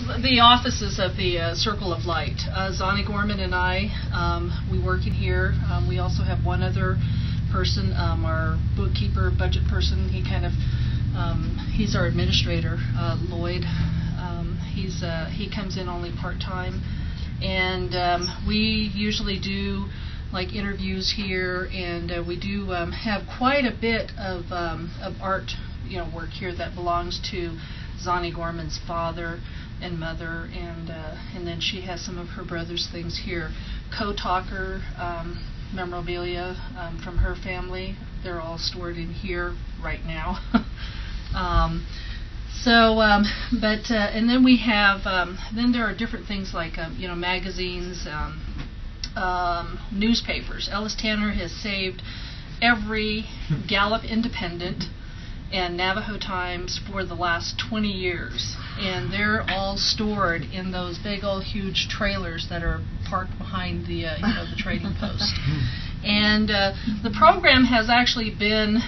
the offices of the Circle of Light. Zonnie Gorman and I, we work in here. We also have one other person, our bookkeeper, budget person. He kind of, he's our administrator, Lloyd. He comes in only part-time. And we usually do like interviews here, and we do have quite a bit of art, work here that belongs to Zonnie Gorman's father and mother, and then she has some of her brother's things here. Co-talker memorabilia from her family. They're all stored in here right now. And then we have, then there are different things like, magazines, newspapers. Ellis Tanner has saved every Gallup Independent and Navajo Times for the last 20 years. And they're all stored in those big old huge trailers that are parked behind the, the trading post. And the program has actually been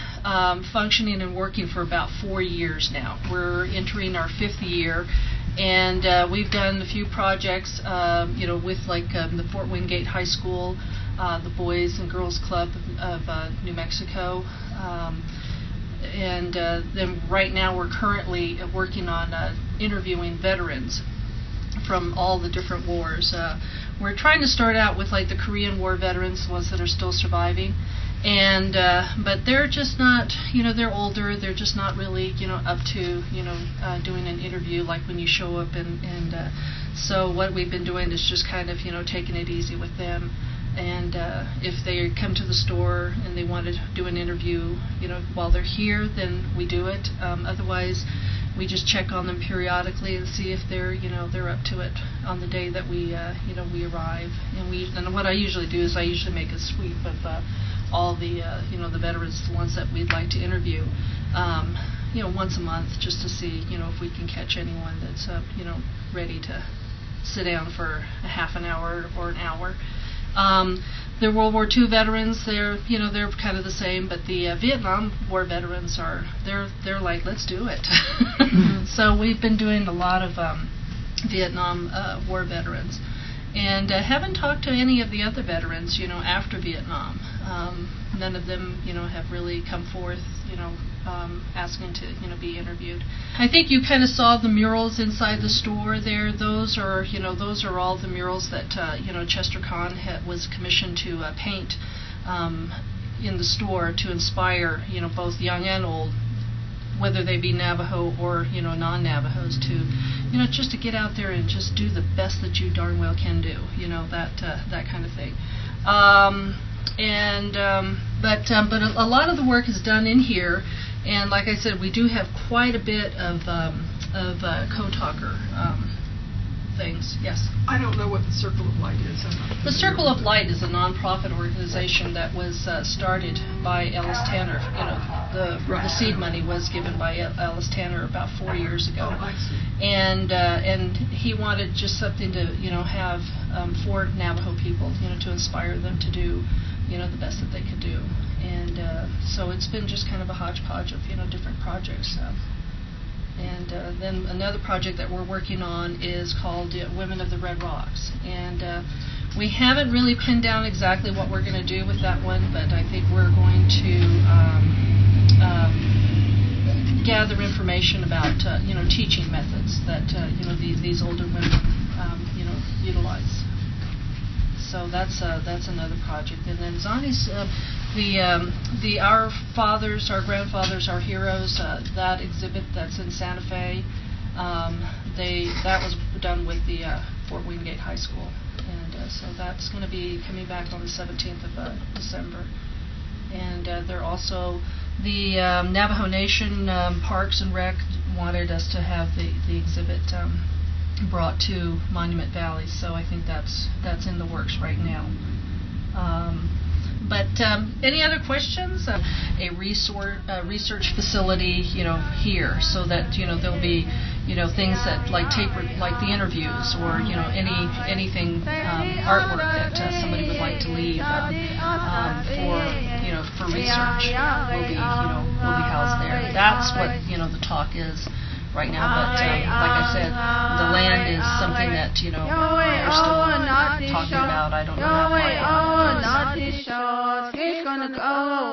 functioning and working for about 4 years now. We're entering our 5th year, and we've done a few projects, with like the Fort Wingate High School, the Boys and Girls Club of New Mexico, and then right now we're currently working on interviewing veterans from all the different wars. We're trying to start out with like the Korean War veterans, the ones that are still surviving, and but they're just not, they're older. They're just not really, up to, doing an interview like when you show up, and so what we've been doing is just kind of, taking it easy with them. And if they come to the store and they want to do an interview, while they're here, then we do it. Otherwise, we just check on them periodically and see if they're, they're up to it on the day that we, we arrive. And what I usually do is I usually make a sweep of all the, the veterans, the ones that we'd like to interview, once a month, just to see, if we can catch anyone that's, ready to sit down for a half an hour or an hour. The World War II veterans, they're kind of the same, but the Vietnam War veterans they're like, let's do it. So we've been doing a lot of Vietnam War veterans, and haven't talked to any of the other veterans, after Vietnam. None of them, have really come forth, asking to, be interviewed. I think you kind of saw the murals inside the store there. Those are all the murals that, Chester Kahn was commissioned to paint in the store to inspire, both young and old, whether they be Navajo or, non-Navajos, to, just to get out there and just do the best that you darn well can do, that kind of thing. But a lot of the work is done in here, and like I said, we do have quite a bit of co-talker things. Yes? I don't know what the Circle of Light is. The Circle of Light is a nonprofit organization that was started by Ellis Tanner. The seed money was given by Ellis Tanner about 4 years ago. Oh, I see. And he wanted just something to have for Navajo people, to inspire them to do the best that they could do. And so it's been just kind of a hodgepodge of different projects. And then another project that we're working on is called Women of the Red Rocks. And we haven't really pinned down exactly what we're going to do with that one, but I think we're going to gather information about teaching methods that these older women utilize. So that's another project. And then Zonnie's our grandfathers, our heroes, that exhibit that's in Santa Fe, that was done with the Fort Wingate High School, and so that's going to be coming back on the 17th of December. And they're also the Navajo Nation Parks and Rec wanted us to have the exhibit brought to Monument Valley, so I think that's in the works right now. But any other questions? A research facility, here, so that there'll be, things that like the interviews, or anything artwork that somebody would like to leave for research will be housed there. That's what the talk is right now. But like I said, the land is something that we're still talking about. I don't know how far it's gonna go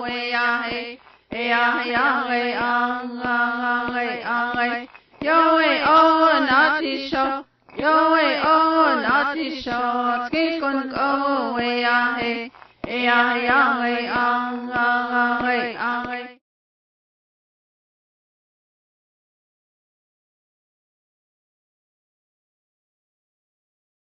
away. Naughty show. Naughty show. It's gonna go away.